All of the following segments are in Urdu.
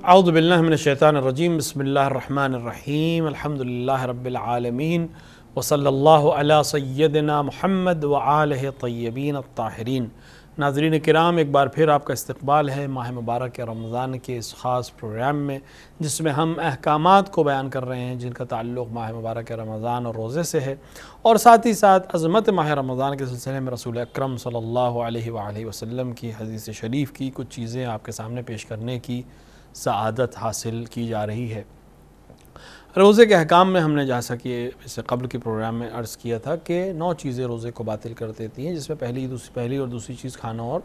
اعوذ باللہ من الشیطان الرجیم بسم اللہ الرحمن الرحیم الحمدللہ رب العالمین وصلی اللہ علی سیدنا محمد وآلہ طیبین الطاہرین۔ ناظرین کرام، ایک بار پھر آپ کا استقبال ہے ماہ مبارک رمضان کے اس خاص پروگرام میں، جس میں ہم احکامات کو بیان کر رہے ہیں جن کا تعلق ماہ مبارک رمضان اور روزے سے ہے، اور ساتھ ہی ساتھ عظمت ماہ رمضان کے سلسلے میں رسول اکرم صلی اللہ علیہ وآلہ وسلم کی حدیث شریف کی کچھ چیزیں آپ کے سامنے پیش کرنے کی سعادت حاصل کی جا رہی ہے۔ روزے کے احکام میں ہم نے جیسا کہ اس سے قبل کے پروگرام میں عرض کیا تھا کہ 9 چیزیں روزے کو باطل کر دیتی ہیں، جس میں پہلی اور دوسری چیز کھانا اور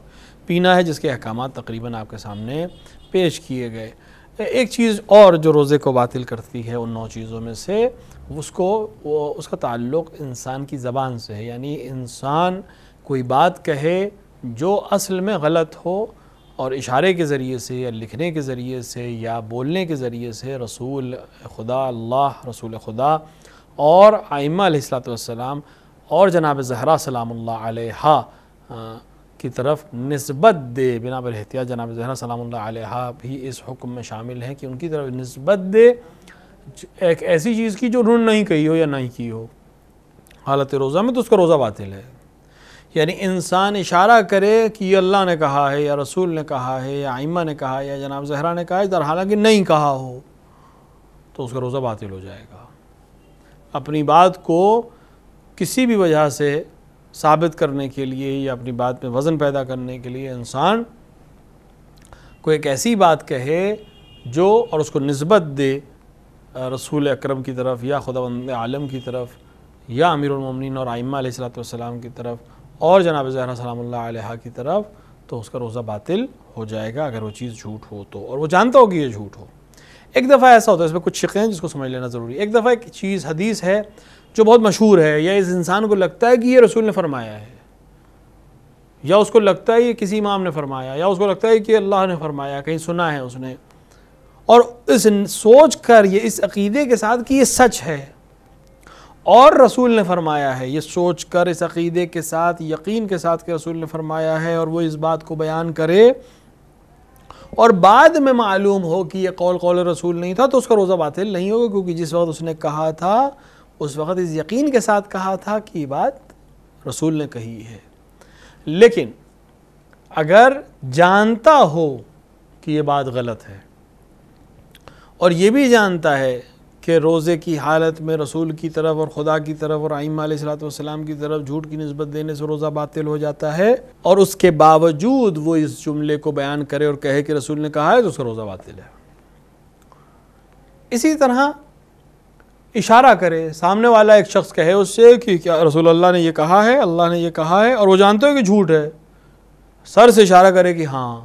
پینا ہے، جس کے احکامات تقریباً آپ کے سامنے پیش کیے گئے۔ ایک چیز اور جو روزے کو باطل کرتی ہے ان 9 چیزوں میں سے، اس کا تعلق انسان کی زبان سے ہے، یعنی انسان کوئی بات کہے جو اصل میں غلط ہو اور اشارے کے ذریعے سے یا لکھنے کے ذریعے سے یا بولنے کے ذریعے سے رسول خدا رسول خدا اور ائمہ علیہ السلام اور جناب زہرا سلام اللہ علیہا کی طرف نسبت دے۔ بنا بر احتیاط جناب زہرا سلام اللہ علیہا بھی اس حکم میں شامل ہیں کہ ان کی طرف نسبت دے ایک ایسی چیز کی جو انہوں نے نہیں کہی ہو یا نہیں کی ہو حالت روزہ میں، تو اس کا روزہ باطل ہے۔ یعنی انسان اشارہ کرے کہ یہ اللہ نے کہا ہے یا رسول نے کہا ہے یا ائمہ نے کہا ہے یا جناب زہرا نے کہا ہے، در حالانکہ نہیں کہا ہو، تو اس کا روزہ باطل ہو جائے گا۔ اپنی بات کو کسی بھی وجہ سے ثابت کرنے کے لیے یا اپنی بات میں وزن پیدا کرنے کے لیے انسان کو ایک ایسی بات کہے جو اور اس کو نسبت دے رسول اکرم کی طرف یا خداوند عالم کی طرف یا امیر المومنین اور ائمہ علیہ السلام کی طرف اور جناب زہرا سلام اللہ علیہا کی طرف، تو اس کا روزہ باطل ہو جائے گا اگر وہ چیز جھوٹ ہو تو، اور وہ جانتا ہو کہ یہ جھوٹ ہو۔ ایک دفعہ ایسا ہوتا ہے، اس میں کچھ شقیں ہیں جس کو سمجھ لینا ضروری ہے۔ ایک دفعہ ایک چیز حدیث ہے جو بہت مشہور ہے، یا اس انسان کو لگتا ہے کہ یہ رسول نے فرمایا ہے، یا اس کو لگتا ہے یہ کسی امام نے فرمایا، یا اس کو لگتا ہے کہ اللہ نے فرمایا، کہیں سنا ہے اس نے، اور اس سوچ کر یہ اس عقیدے کے ساتھ کہ یہ سچ ہے اور رسول نے فرمایا ہے، یہ سوچ کر اس عقیدے کے ساتھ یقین کے ساتھ کہ رسول نے فرمایا ہے، اور وہ اس بات کو بیان کرے اور بعد میں معلوم ہو کہ یہ قول رسول نہیں تھا، تو اس کا روزہ باطل نہیں ہوگا، کیونکہ جس وقت اس نے کہا تھا اس وقت اس یقین کے ساتھ کہا تھا کہ یہ بات رسول نے کہی ہے۔ لیکن اگر جانتا ہو کہ یہ بات غلط ہے اور یہ بھی جانتا ہے کہ روزے کی حالت میں رسول کی طرف اور خدا کی طرف اور ائمہ علیہ السلام کی طرف جھوٹ کی نسبت دینے سے روزہ باطل ہو جاتا ہے، اور اس کے باوجود وہ اس جملے کو بیان کرے اور کہے کہ رسول نے کہا ہے، تو اس کا روزہ باطل ہے۔ اسی طرح اشارہ کرے، سامنے والا ایک شخص کہے اس سے کہ کیا رسول اللہ نے یہ کہا ہے، اللہ نے یہ کہا ہے، اور وہ جانتے ہو کہ جھوٹ ہے، سر سے اشارہ کرے کہ ہاں،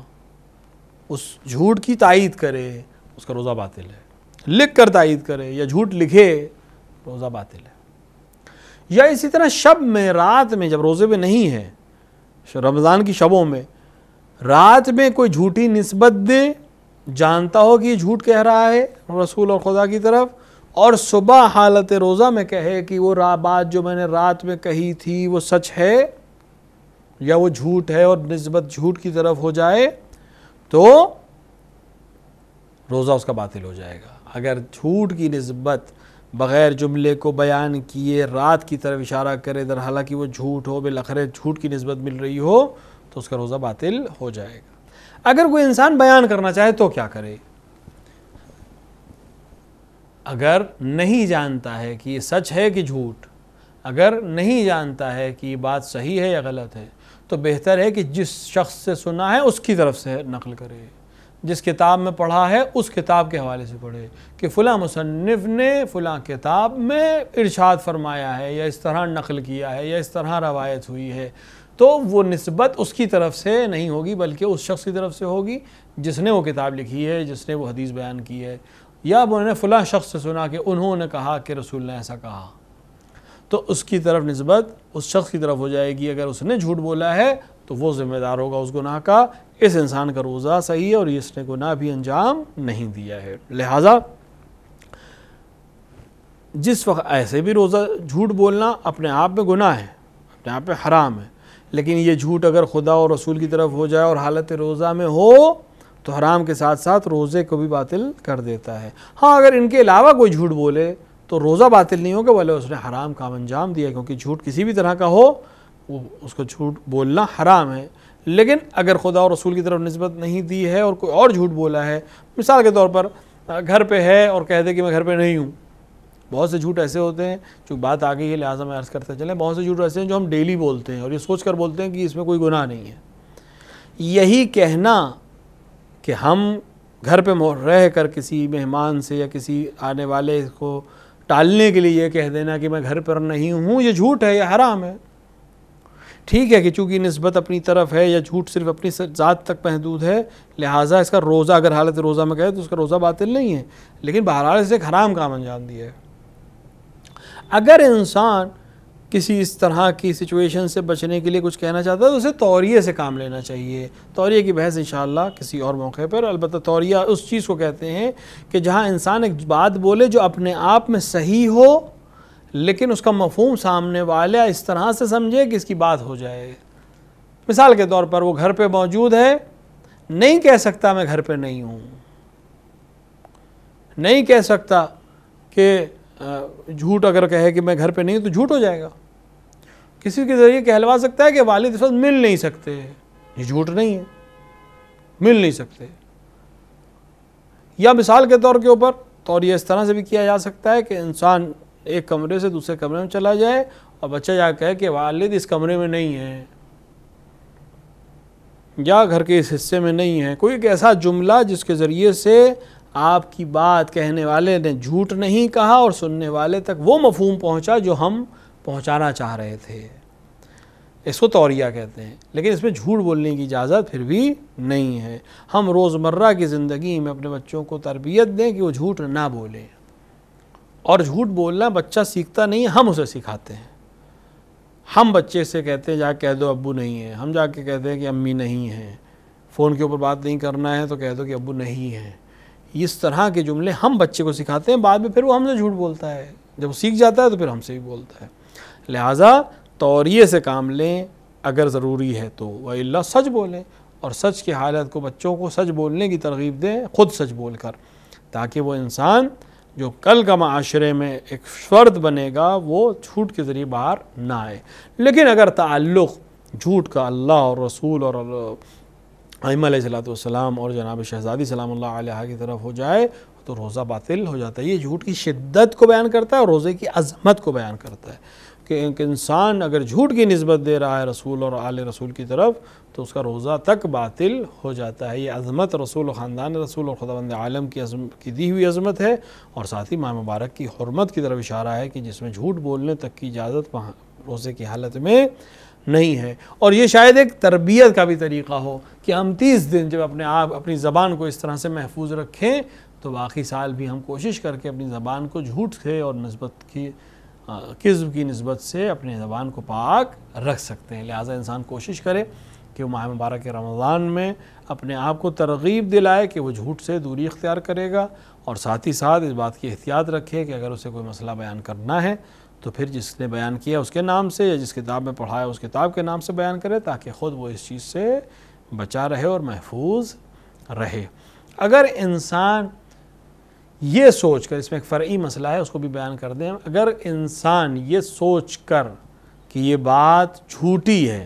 اس جھوٹ کی تائید کرے، اس کا روزہ باطل ہے۔ لکھ کر تائید کرے یا جھوٹ لکھے، روزہ باطل ہے۔ یا اسی طرح شب میں، رات میں، جب روزے میں نہیں ہے، رمضان کی شبوں میں رات میں کوئی جھوٹی نسبت دے، جانتا ہو کہ یہ جھوٹ کہہ رہا ہے رسول اور خدا کی طرف، اور صبح حالت روزہ میں کہے کہ وہ بات جو میں نے رات میں کہی تھی وہ سچ ہے یا وہ جھوٹ ہے، اور نسبت جھوٹ کی طرف ہو جائے، تو روزہ اس کا باطل ہو جائے گا۔ اگر جھوٹ کی نسبت بغیر جملے کو بیان کیے رات کی طرف اشارہ کرے، در حالانکہ وہ جھوٹ ہو، بالآخر جھوٹ کی نسبت مل رہی ہو، تو اس کا روزہ باطل ہو جائے گا۔ اگر کوئی انسان بیان کرنا چاہے تو کیا کرے؟ اگر نہیں جانتا ہے کہ یہ سچ ہے کہ جھوٹ، اگر نہیں جانتا ہے کہ یہ بات صحیح ہے یا غلط ہے، تو بہتر ہے کہ جس شخص سے سنا ہے اس کی طرف سے نقل کرے، جس کتاب میں پڑھا ہے اس کتاب کے حوالے سے پڑھے کہ فلاں مصنف نے فلاں کتاب میں ارشاد فرمایا ہے یا اس طرح نقل کیا ہے یا اس طرح روایت ہوئی ہے، تو وہ نسبت اس کی طرف سے نہیں ہوگی بلکہ اس شخص کی طرف سے ہوگی جس نے وہ کتاب لکھی ہے، جس نے وہ حدیث بیان کی ہے، یا وہ نے فلاں شخص سے سنا کہ انہوں نے کہا کہ رسول نے ایسا کہا، تو اس کی طرف نسبت اس شخص کی طرف ہو جائے گی۔ اگر اس نے جھوٹ بولا ہے تو وہ ذمہ دار ہوگا اس گناہ کا، اس انسان کا روزہ صحیح ہے اور اس نے گناہ بھی انجام نہیں دیا ہے۔ لہٰذا جس وقت ایسے بھی روزہ جھوٹ بولنا اپنے آپ میں گناہ ہے، اپنے آپ میں حرام ہے، لیکن یہ جھوٹ اگر خدا اور رسول کی طرف ہو جائے اور حالت روزہ میں ہو تو حرام کے ساتھ ساتھ روزے کو بھی باطل کر دیتا ہے۔ ہاں اگر ان کے علاوہ کوئی جھوٹ بولے تو روزہ باطل نہیں ہوگا، بولے اس نے حرام کام انجام دیا، کیونکہ جھوٹ کسی بھی طرح کا ہو وہ اس کو جھوٹ بولنا حرام ہے۔ لیکن اگر خدا اور رسول کی طرف نسبت نہیں دی ہے اور کوئی اور جھوٹ بولا ہے، مثال کے طور پر گھر پہ ہے اور کہہ دے کہ میں گھر پہ نہیں ہوں، بہت سے جھوٹ ایسے ہوتے ہیں، جو بات آ گئی ہے لہٰذا میں عرض کرتے چلیں، بہت سے جھوٹ ایسے ہیں جو ہم ڈیلی بولتے ہیں اور یہ سوچ کر بولتے ہیں کہ اس میں کوئی گناہ نہیں ہے۔ یہی کہنا کہ ہم گھر پہ رہ کر کسی مہمان سے یا کسی آنے والے کو ٹالنے کے لیے یہ کہہ دینا کہ میں گھر پر نہیں ہوں، یہ جھوٹ ہے، یہ حرام ہے۔ ٹھیک ہے کہ چونکہ نسبت اپنی طرف ہے یا جھوٹ صرف اپنی ذات تک محدود ہے، لہٰذا اس کا روزہ اگر حالت روزہ میں کہے تو اس کا روزہ باطل نہیں ہے، لیکن بہرحال اس نے ایک حرام کام انجام دیا ہے۔ اگر انسان کسی اس طرح کی سچویشن سے بچنے کے لیے کچھ کہنا چاہتا ہے تو اسے توریے سے کام لینا چاہیے۔ توریے کی بحث انشاءاللہ کسی اور موقع پر، البتہ توریہ اس چیز کو کہتے ہیں کہ جہاں انسان ایک بات بولے جو اپنے آپ میں صحیح ہو، لیکن اس کا مفہوم سامنے والا اس طرح سے سمجھے کہ اس کی بات ہو جائے۔ مثال کے طور پر وہ گھر پہ موجود ہے، نہیں کہہ سکتا میں گھر پہ نہیں ہوں، نہیں کہہ سکتا کہ جھوٹ اگر کہے کہ میں گھر پہ نہیں ہوں تو جھوٹ ہو جائے گا۔ کسی کے ذریعے کہلوا سکتا ہے کہ والد اس وقت مل نہیں سکتے، یہ جھوٹ نہیں ہے، مل نہیں سکتے۔ یا مثال کے طور کے اوپر توریہ اس طرح سے بھی کیا جا سکتا ہے کہ انسان ایک کمرے سے دوسرے کمرے میں چلا جائے اور بچہ جا کہے کہ والد اس کمرے میں نہیں ہے یا گھر کے اس حصے میں نہیں ہے، کوئی ایک ایسا جملہ جس کے ذریعے سے آپ کی بات کہنے والے نے جھوٹ نہیں کہا اور سننے والے تک وہ مفہوم پہنچا جو ہم پہنچانا چاہ رہے تھے، اس کو توریہ کہتے ہیں۔ لیکن اس میں جھوٹ بولنے کی اجازت پھر بھی نہیں ہے۔ ہم روزمرہ کی زندگی میں اپنے بچوں کو تربیت دیں کہ وہ جھوٹ نہ بولیں، اور جھوٹ بولنا بچہ سیکھتا نہیں ہے، ہم اسے سکھاتے ہیں۔ ہم بچے سے کہتے ہیں جا کے کہہ دو ابو نہیں ہے، ہم جا کے کہتے ہیں کہ امی نہیں ہیں، فون کے اوپر بات نہیں کرنا ہے تو کہہ دو کہ ابو نہیں ہے۔ اس طرح کے جملے ہم بچے کو سکھاتے ہیں، بعد میں پھر وہ ہم سے جھوٹ بولتا ہے، جب وہ سیکھ جاتا ہے تو پھر ہم سے بھی بولتا ہے۔ لہٰذا توریے سے کام لیں اگر ضروری ہے تو، وَإِلَّا سچ بولیں، اور سچ کی حالت کو بچوں کو سچ بولنے کی ترغیب دیں، خود سچ بول کر، تاکہ وہ انسان جو کل کا معاشرے میں ایک فرد بنے گا وہ جھوٹ کے ذریعے باہر نہ آئے۔ لیکن اگر تعلق جھوٹ کا اللہ اور رسول اور ائمہ علیہ السلام اور جناب شہزادی سلام اللہ علیہ کی طرف ہو جائے تو روزہ باطل ہو جاتا ہے۔ یہ جھوٹ کی شدت کو بیان کرتا ہے اور روزے کی عظمت کو بیان کرتا ہے کہ ایک انسان اگر جھوٹ کی نسبت دے رہا ہے رسول اور آل رسول کی طرف تو اس کا روزہ تک باطل ہو جاتا ہے۔ یہ عظمت رسول و خاندان رسول اور خداوند عالم کی دی ہوئی عظمت ہے، اور ساتھ ہی ماہ مبارک کی حرمت کی طرف اشارہ ہے کہ جس میں جھوٹ بولنے تک کی اجازت روزے کی حالت میں نہیں ہے۔ اور یہ شاید ایک تربیت کا بھی طریقہ ہو کہ ہم 30 دن جب اپنی زبان کو اس طرح سے محفوظ رکھیں تو باقی سال بھی ہم کوشش کر کے اپنی زبان کو جھوٹ سے اور کذب کی نسبت سے اپنی زبان کو پاک رکھ سکتے ہیں۔ لہٰذا انسان کوشش کرے کہ وہ ماہ مبارک رمضان میں اپنے آپ کو ترغیب دلائے کہ وہ جھوٹ سے دوری اختیار کرے گا، اور ساتھ ہی ساتھ اس بات کی احتیاط رکھے کہ اگر اسے کوئی مسئلہ بیان کرنا ہے تو پھر جس نے بیان کیا اس کے نام سے یا جس کتاب میں پڑھایا اس کتاب کے نام سے بیان کرے، تاکہ خود وہ اس چیز سے بچا رہے اور محفوظ رہے۔ اگر انسان یہ سوچ کر، اس میں ایک فرعی مسئلہ ہے اس کو بھی بیان کر دیں، اگر انسان یہ سوچ کر کہ یہ بات جھوٹی ہے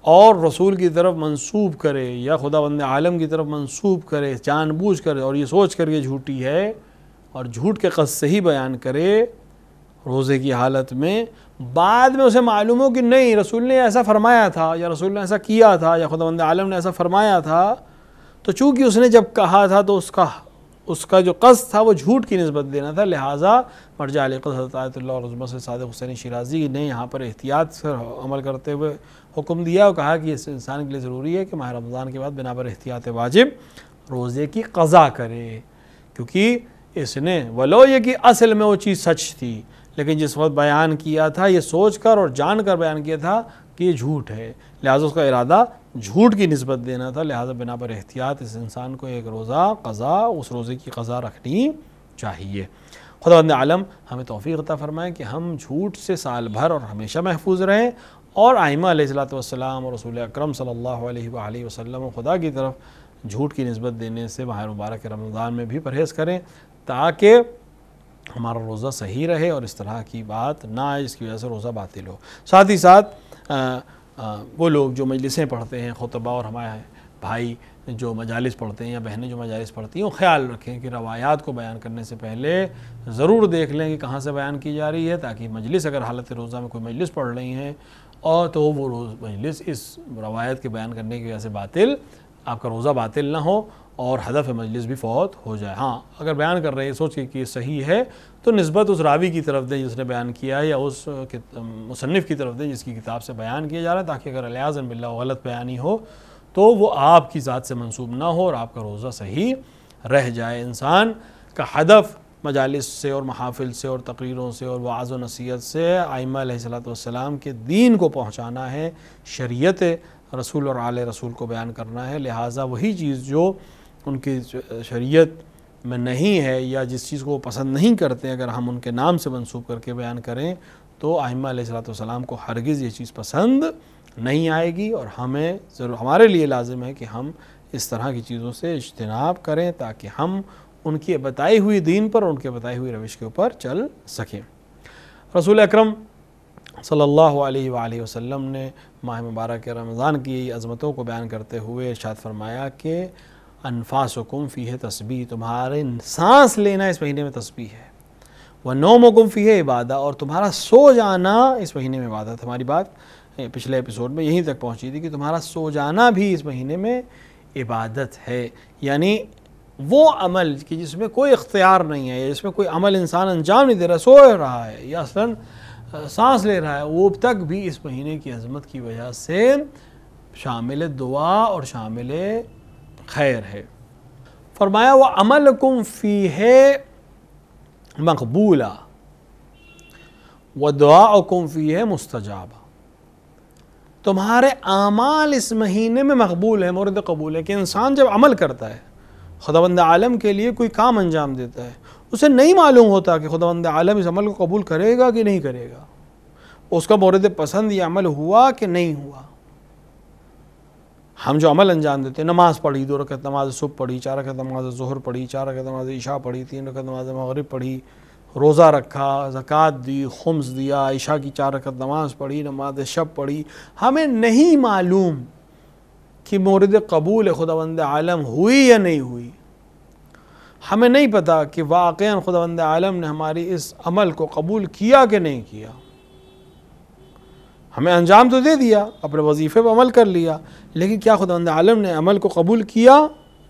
اور رسول کی طرف منسوب کرے یا خداوند عالم کی طرف منسوب کرے جان بوجھ کر، اور یہ سوچ کر یہ جھوٹی ہے اور جھوٹ کے قصد سے ہی بیان کرے روزے کی حالت میں، بعد میں اسے معلوم ہو کہ نہیں رسول نے ایسا فرمایا تھا یا رسول نے ایسا کیا تھا یا خداوند عالم نے ایسا فرمایا تھا، تو چونکہ اس نے جب کہا تھا تو اس کا جو قصد تھا وہ جھوٹ کی نسبت دینا تھا، لہٰذا مرجع علی قصد حضرت آیت اللہ اور عظمت سے صادق حسین شیرازی نے یہاں پر احتیاط سے عمل کرتے ہوئے حکم دیا اور کہا کہ اس انسان کے لیے ضروری ہے کہ ماہ رمضان کے بعد بنا پر احتیاط واجب روزے کی قضا کرے، کیونکہ اس نے ولو یہ کہ اصل میں وہ چیز سچ تھی، لیکن جس وقت بیان کیا تھا یہ سوچ کر اور جان کر بیان کیا تھا کہ یہ جھوٹ ہے، لہٰذا اس کا ارادہ جھوٹ کی نسبت دینا تھا، لہٰذا بنا پر احتیاط اس انسان کو ایک روزہ قضا اس روزے کی قضا رکھنی چاہیے۔ خداوند عالم ہمیں توفیق عطا فرمائے کہ ہم جھوٹ سے سال بھر اور ہمیشہ محفوظ رہیں، اور ائمہ علیہ الصلوۃ والسلام اور رسول اکرم صلی اللہ علیہ وآلہ وسلم و خدا کی طرف جھوٹ کی نسبت دینے سے ماہ مبارک رمضان میں بھی پرہیز کریں تاکہ ہمارا روزہ صحیح رہے اور اس طرح کی بات نہ آئے جس کی وجہ سے روزہ باطل ہو۔ ساتھ ہی ساتھ وہ لوگ جو مجلسیں پڑھتے ہیں، خطبہ اور ہمارے بھائی جو مجالس پڑھتے ہیں یا بہنیں جو مجالس پڑھتی ہیں، وہ خیال رکھیں کہ روایات کو بیان کرنے سے پہلے ضرور دیکھ لیں کہ کہاں سے بیان کی جا رہی ہے، تاکہ مجلس اگر حالت روزہ میں کوئی مجلس پڑھ رہی ہیں اور تو وہ مجلس اس روایت کے بیان کرنے کی وجہ سے باطل، آپ کا روزہ باطل نہ ہو اور ہدف مجلس بھی فوت ہو جائے۔ ہاں اگر بیان کر رہے ہیں سوچ کے کہ یہ صحیح ہے تو نسبت اس راوی کی طرف دیں جس نے بیان کیا ہے یا اس مصنف کی طرف دیں جس کی کتاب سے بیان کیا جا رہا ہے، تاکہ اگر علیاذ باللہ غلط بیانی ہو تو وہ آپ کی ذات سے منسوب نہ ہو اور آپ کا روزہ صحیح رہ جائے۔ انسان کا ہدف مجالس سے اور محافل سے اور تقریروں سے اور وعظ و نصیحت سے ائمہ علیہ الصلوۃ والسلام کے دین کو پہنچانا ہے، شریعت رسول اور آل رسول کو بیان کرنا ہے، لہٰذا وہی چیز جو ان کی شریعت میں نہیں ہے یا جس چیز کو وہ پسند نہیں کرتے اگر ہم ان کے نام سے منسوب کر کے بیان کریں تو ائمہ علیہ الصلوۃ والسلام کو ہرگز یہ چیز پسند نہیں آئے گی، اور ہمیں ضرور ہمارے لیے لازم ہے کہ ہم اس طرح کی چیزوں سے اجتناب کریں تاکہ ہم ان کی بتائی ہوئی دین پر اور ان کے بتائی ہوئی روش کے اوپر چل سکیں۔ رسول اکرم صلی اللہ علیہ وآلہ وسلم نے ماہ مبارک رمضان کی عظمتوں کو بیان کرتے ہوئے ارشاد فرمایا کہ انفاسکم فیہ تسبیح، تمہارے سانس لینا اس مہینے میں تسبیح ہے، ونومکم فیہ عبادہ، اور تمہارا سو جانا اس مہینے میں عبادت۔ ہماری بات پچھلے ایپیسوڈ میں یہیں تک پہنچی تھی کہ تمہارا سو جانا بھی اس مہینے میں عبادت ہے، یعنی وہ عمل کہ جس میں کوئی اختیار نہیں ہے یا جس میں کوئی عمل انسان انجام نہیں دے رہا، سو رہا ہے یا اصلاً سانس لے رہا ہے، وہ تک بھی اس مہینے کی عظمت کی وجہ سے شامل دعا اور شامل خیر ہے۔ فرمایا وَعَمَلُكُمْ فِيهِ مَقْبُولًا وَدُعَاؤُكُمْ فِيهِ مُسْتَجَابًا، تمہارے اعمال اس مہینے میں مقبول ہے، مورد قبول ہے۔ کہ انسان جب عمل کرتا ہے، خداوند عالم کے لیے کوئی کام انجام دیتا ہے، اسے نہیں معلوم ہوتا کہ خداوند عالم اس عمل کو قبول کرے گا کہ نہیں کرے گا، اس کا مورد پسند یہ عمل ہوا کہ نہیں ہوا۔ ہم جو عمل انجام دیتے ہیں، نماز پڑھی، 2 رکعت نماز صبح پڑھی، 4 رکعت نماز ظہر پڑھی، 4 رکعت نماز عشاء پڑھی، 3 رکعت نماز مغرب پڑھی، روزہ رکھا، زکوٰۃ دی، خمس دیا، عشاء کی 4 رکعت نماز پڑھی، نماز شب پڑھی، ہمیں نہیں معلوم کہ مورد قبول خداوند عالم ہوئی یا نہیں ہوئی۔ ہمیں نہیں پتا کہ واقعاً خداوند عالم نے ہماری اس عمل کو قبول کیا کہ نہیں کیا۔ ہمیں انجام تو دے دیا، اپنے وظیفے پہ عمل کر لیا، لیکن کیا خداوند عالم نے عمل کو قبول کیا؟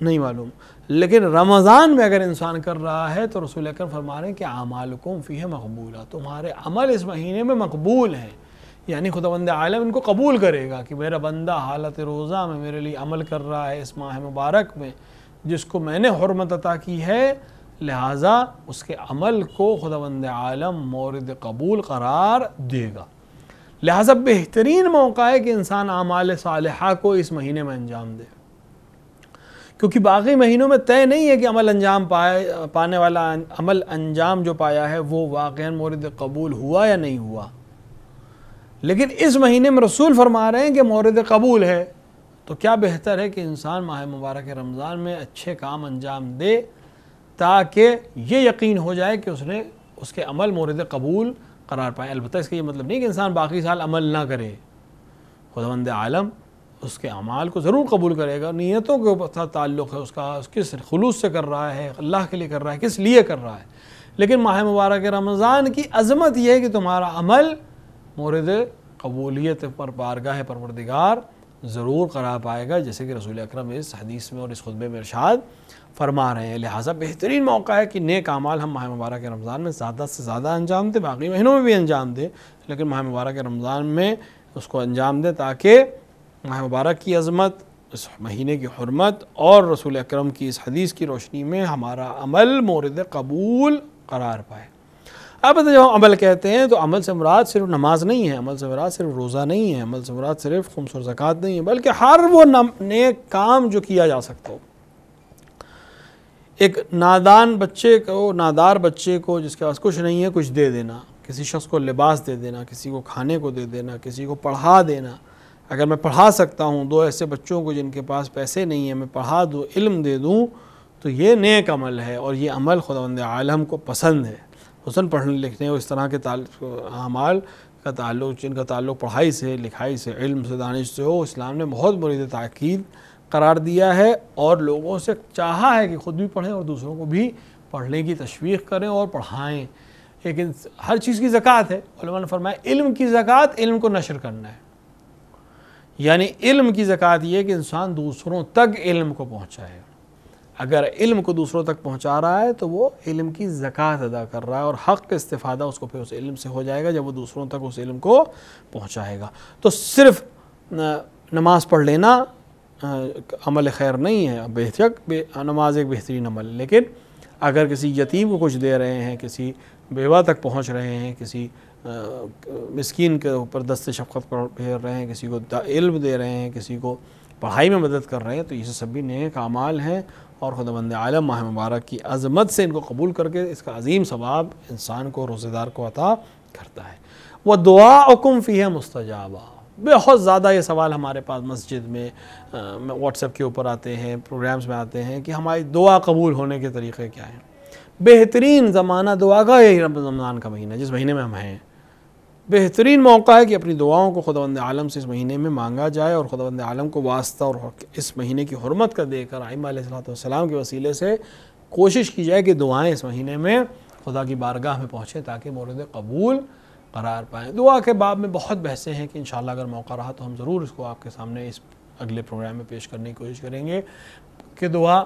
نہیں معلوم۔ لیکن رمضان میں اگر انسان کر رہا ہے تو رسول اکرم فرما رہے ہیں کہ اعمالکم فیہ مقبولا، تمہارے عمل اس مہینے میں مقبول ہیں، یعنی خداوند عالم ان کو قبول کرے گا کہ میرا بندہ حالت روزہ میں میرے لیے عمل کر رہا ہے اس ماہ مبارک میں جس کو میں نے حرمت عطا کی ہے، لہٰذا اس کے عمل کو خداوند عالم مورد قبول قرار دے گا۔ لہٰذا بہترین موقع ہے کہ انسان اعمال صالحہ کو اس مہینے میں انجام دے، کیونکہ باقی مہینوں میں طے نہیں ہے کہ عمل انجام پانے والا عمل انجام جو پایا ہے وہ واقعاً مورد قبول ہوا یا نہیں ہوا، لیکن اس مہینے میں رسول فرما رہے ہیں کہ مورد قبول ہے، تو کیا بہتر ہے کہ انسان ماہ مبارک رمضان میں اچھے کام انجام دے تاکہ یہ یقین ہو جائے کہ اس کے عمل مورد قبول قرار پائے۔ البتہ اس کا یہ مطلب نہیں کہ انسان باقی سال عمل نہ کرے، خداوند عالم اس کے اعمال کو ضرور قبول کرے گا، نیتوں کے اوپر تعلق ہے اس کا، اس کس خلوص سے کر رہا ہے، اللہ کے لیے کر رہا ہے، کس لیے کر رہا ہے، لیکن ماہ مبارک رمضان کی عظمت یہ ہے کہ تمہارا عمل مورد قبولیت پر بارگاہ پروردگار ضرور قرار پائے گا، جیسے کہ رسول اکرم اس حدیث میں اور اس خطبے میں ارشاد فرما رہے ہیں۔ لہٰذا بہترین موقع ہے کہ نیک اعمال ہم ماہ مبارک رمضان میں زیادہ سے زیادہ انجام دیں، باقی مہینوں میں بھی انجام دیں، لیکن ماہ مبارک رمضان میں اس کو انجام دیں تاکہ ماہ مبارک کی عظمت، اس مہینے کی حرمت اور رسول اکرم کی اس حدیث کی روشنی میں ہمارا عمل مورد قبول قرار پائے۔ اب جب ہم عمل کہتے ہیں تو عمل سے مراد صرف نماز نہیں ہے، عمل سے مراد صرف روزہ نہیں ہے، عمل سے مراد صرف خمس اور زکوٰۃ نہیں ہے، بلکہ ہر وہ نیک کام جو کیا جا سکتا ہو۔ ایک نادار بچے کو جس کے پاس کچھ نہیں ہے کچھ دے دینا، کسی شخص کو لباس دے دینا، کسی کو کھانے کو دے دینا، کسی کو پڑھا دینا. اگر میں پڑھا سکتا ہوں 2 ایسے بچوں کو جن کے پاس پیسے نہیں ہیں، میں پڑھا دوں، علم دے دوں، تو یہ نیک عمل ہے، اور یہ عمل خداوند عالم کو پسند ہے. حسن پڑھنے لکھنے اور اس طرح کے اعمال کا تعلق، جن کا تعلق پڑھائی سے، لکھائی سے، علم سے، دانش سے ہو، اسلام نے بہت مورد تاکید قرار دیا ہے، اور لوگوں سے چاہا ہے کہ خود بھی پڑھیں اور دوسروں کو بھی پڑھنے کی تشویق کریں اور پڑھائیں. لیکن ہر چیز کی زکوٰۃ ہے. علماء نے فرمایا علم کی زکوٰۃ علم کو نشر کرنا ہے. یعنی علم کی زکوٰۃ یہ کہ انسان دوسروں تک علم کو پہنچائے. اگر علم کو دوسروں تک پہنچا رہا ہے تو وہ علم کی زکوٰۃ ادا کر رہا ہے، اور حق کا استفادہ اس کو پھر اس علم سے ہو جائے گا جب وہ دوسروں تک اس علم کو پہنچائے گا. تو صرف نماز پڑھ لینا عمل خیر نہیں ہے. بے شک نماز ایک بہترین عمل، لیکن اگر کسی یتیم کو کچھ دے رہے ہیں، کسی بیوہ تک پہنچ رہے ہیں، کسی مسکین کے اوپر دست شفقت پھیر رہے ہیں، کسی کو علم دے رہے ہیں، کسی کو پڑھائی میں مدد کر رہے ہیں، تو یہ سب بھی نیک اعمال ہیں، اور خداوند عالم ماہ مبارک کی عظمت سے ان کو قبول کر کے اس کا عظیم ثواب انسان کو، روزہ دار کو عطا کرتا ہے. وَدُعَاؤُكُمْ فِيهَا مُسْتَجَابًا. بہت زیادہ یہ سوال ہمارے پاس مسجد میں، واٹس ایپ کے اوپر آتے ہیں، پروگرامز میں آتے ہیں کہ ہماری دعا قبول ہونے کے طریقے کیا ہیں. بہترین زمانہ دعا کا یہی رمضان کا مہینہ جس مہینے میں ہم ہیں. بہترین موقع ہے کہ اپنی دعاؤں کو خداوند عالم سے اس مہینے میں مانگا جائے، اور خداوند عالم کو واسطہ اور اس مہینے کی حرمت کا دے کر ائمہ علیہ السلام کے وسیلے سے کوشش کی جائے کہ دعائیں اس مہینے میں خدا کی بارگاہ میں پہنچیں تاکہ مورد قبول قرار پائیں. دعا کے باب میں بہت بحثیں ہیں کہ انشاءاللہ اگر موقع رہا تو ہم ضرور اس کو آپ کے سامنے اس اگلے پروگرام میں پیش کرنے کی کوشش کریں گے کہ دعا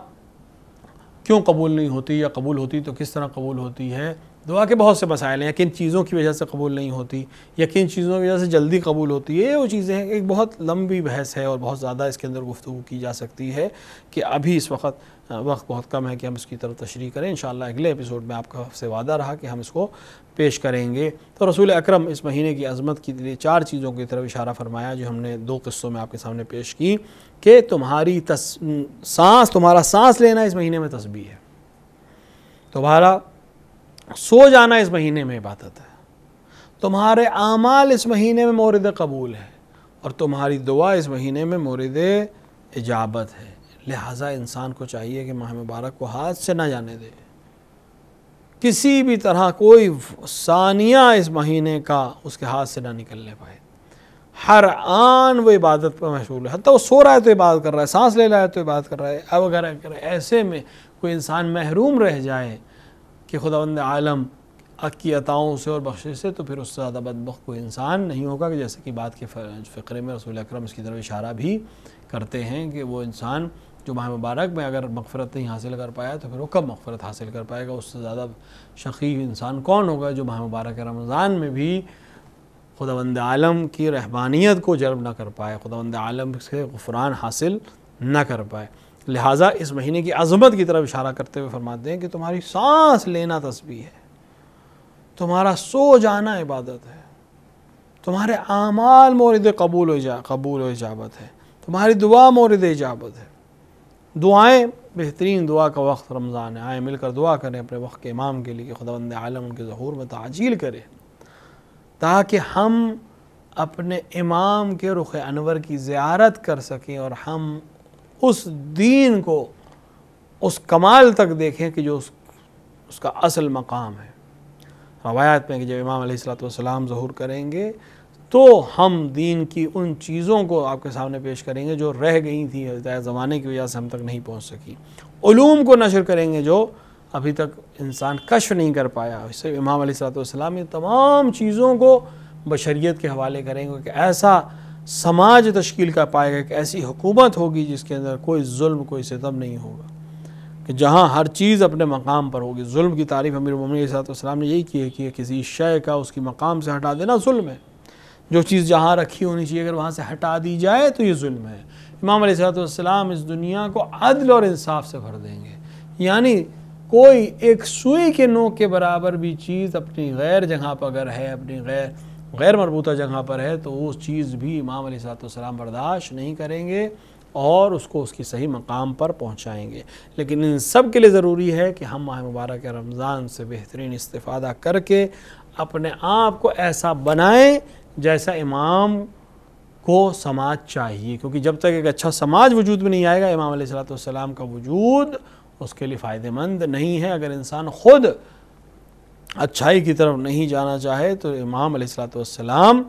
کیوں قبول نہیں ہوتی، یا قبول ہوتی تو کس طرح قبول ہوتی ہے. دعا کے بہت سے مسائل ہیں، یا کن چیزوں کی وجہ سے قبول نہیں ہوتی، یا کن چیزوں کی وجہ سے جلدی قبول ہوتی ہے. یہ وہ چیزیں ہیں، ایک بہت لمبی بحث ہے اور بہت زیادہ اس کے اندر گفتگو کی جا سکتی ہے کہ ابھی اس وقت بہت کم ہے کہ ہم اس کی طرف تشریح کریں. انشاءاللہ اگلے ایپیسوڈ میں آپ کا سے وعدہ رہا کہ ہم اس کو پیش کریں گے. تو رسول اکرم اس مہینے کی عظمت کے لیے 4 چیزوں کی طرف اشارہ فرمایا جو ہم نے 2 قصوں میں آپ کے سامنے پیش کی، کہ تمہاری تمہارا سانس لینا اس مہینے میں تسبیح ہے، تمہارا سو جانا اس مہینے میں عبادت ہے، تمہارے اعمال اس مہینے میں مورد قبول ہے، اور تمہاری دعا اس مہینے میں مورد اجابت ہے. لہٰذا انسان کو چاہیے کہ ماہ مبارک کو ہاتھ سے نہ جانے دے. کسی بھی طرح کوئی ثانیہ اس مہینے کا اس کے ہاتھ سے نہ نکلنے پائے. ہر آن وہ عبادت پر مشغول ہے، حتیٰ وہ سو رہا ہے تو عبادت کر رہا ہے، سانس لے رہا ہے تو عبادت کر رہا ہے. اب اگر ایسے میں کوئی انسان محروم رہ جائے کہ خداوند عالم کی عطاؤں سے اور بخشش سے، تو پھر اس سے زیادہ بدبخت کوئی انسان نہیں ہوگا. کہ جیسے کہ بات کے فقرے میں رسول اکرم اس کی طرف اشارہ بھی کرتے ہیں کہ وہ انسان جو ماہ مبارک میں اگر مغفرت نہیں حاصل کر پایا تو پھر وہ کب مغفرت حاصل کر پائے گا. اس سے زیادہ شقی انسان کون ہوگا جو ماہ مبارک رمضان میں بھی خداوند عالم کی رحمانیت کو جلب نہ کر پائے، خداوند عالم سے غفران حاصل نہ کر پائے. لہٰذا اس مہینے کی عظمت کی طرف اشارہ کرتے ہوئے فرماتے ہیں کہ تمہاری سانس لینا تسبیح ہے، تمہارا سو جانا عبادت ہے، تمہارے اعمال مورد قبول و اجابت ہے، تمہاری دعا مورد اجابت ہے. دعائیں، بہترین دعا کا وقت رمضان ہے. آئیں مل کر دعا کریں اپنے وقت کے امام کے لیے کہ خداوند عالم ان کے ظہور میں تعجیل کرے، تاکہ ہم اپنے امام کے رخ انور کی زیارت کر سکیں اور ہم اس دین کو اس کمال تک دیکھیں کہ جو اس کا اصل مقام ہے. روایات میں کہ جب امام علیہ السلام ظہور کریں گے تو ہم دین کی ان چیزوں کو آپ کے سامنے پیش کریں گے جو رہ گئی تھیں، زمانے کی وجہ سے ہم تک نہیں پہنچ سکی. علوم کو نشر کریں گے جو ابھی تک انسان کشف نہیں کر پایا. اس سے امام علیہ السلام یہ تمام چیزوں کو بشریت کے حوالے کریں گے کہ ایسا سماج تشکیل کا پائے گا، کہ ایسی حکومت ہوگی جس کے اندر کوئی ظلم، کوئی ستم نہیں ہوگا، کہ جہاں ہر چیز اپنے مقام پر ہوگی. ظلم کی تعریف امیر المومنین علیہ السلام نے یہی کی ہے کہ کسی شے کا اس کی مقام سے ہٹا دینا ظلم ہے. جو چیز جہاں رکھی ہونی چاہیے اگر وہاں سے ہٹا دی جائے تو یہ ظلم ہے. امام علیہ السلام اس دنیا کو عدل اور انصاف سے بھر دیں گے. یعنی کوئی ایک سوئی کے نوک کے برابر بھی چیز اپنی غیر جگہ پر اگر ہے، اپنی غیر مربوطہ جگہ پر ہے، تو وہ چیز بھی امام علیہ السلام برداشت نہیں کریں گے اور اس کو اس کی صحیح مقام پر پہنچائیں گے. لیکن ان سب کے لیے ضروری ہے کہ ہم ماہ مبارک رمضان سے بہترین استفادہ کر کے اپنے آپ کو ایسا بنائیں جیسا امام کو سماج چاہیے، کیونکہ جب تک ایک اچھا سماج وجود میں نہیں آئے گا، امام علیہ السلام کا وجود اس کے لیے فائدہ مند نہیں ہے۔ اگر انسان خود اچھائی کی طرف نہیں جانا چاہے تو امام علیہ السلام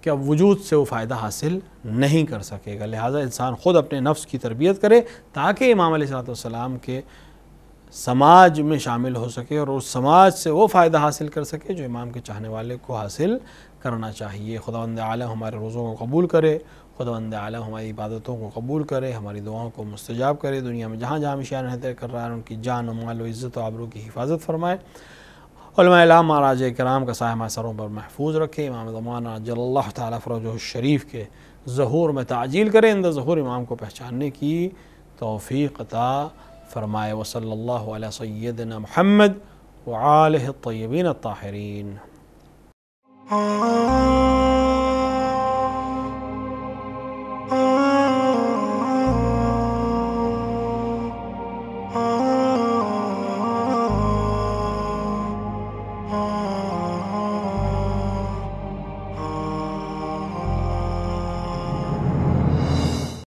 کے وجود سے وہ فائدہ حاصل نہیں کر سکے گا۔ لہٰذا انسان خود اپنے نفس کی تربیت کرے تاکہ امام علیہ السلام کے سماج میں شامل ہو سکے اور اس سماج سے وہ فائدہ حاصل کر سکے جو امام کے چاہنے والے کو حاصل کرنا چاہیے۔ خداوند عالم ہمارے روزوں کو قبول کرے، خداوند عالم ہماری عبادتوں کو قبول کرے، ہماری دعاؤں کو مستجاب کرے، دنیا میں جہاں جہاں مشیان رہتے کر رہا ہے ان کی جان و مال و عزت و آبرو کی حفاظت فرمائے، علماء اعلام مہاراج کرام کا سایہ ہمارے سروں پر محفوظ رکھے، امام زمان عجل اللہ تعالیٰ فرجہ الشریف کے ظہور میں تعجیل کرے، اندر ظہور امام کو پہچاننے کی توفیق عطا فرمائے۔ وصلی اللہ علی سیدنا محمد وآلہ الطیبین الطاہرین۔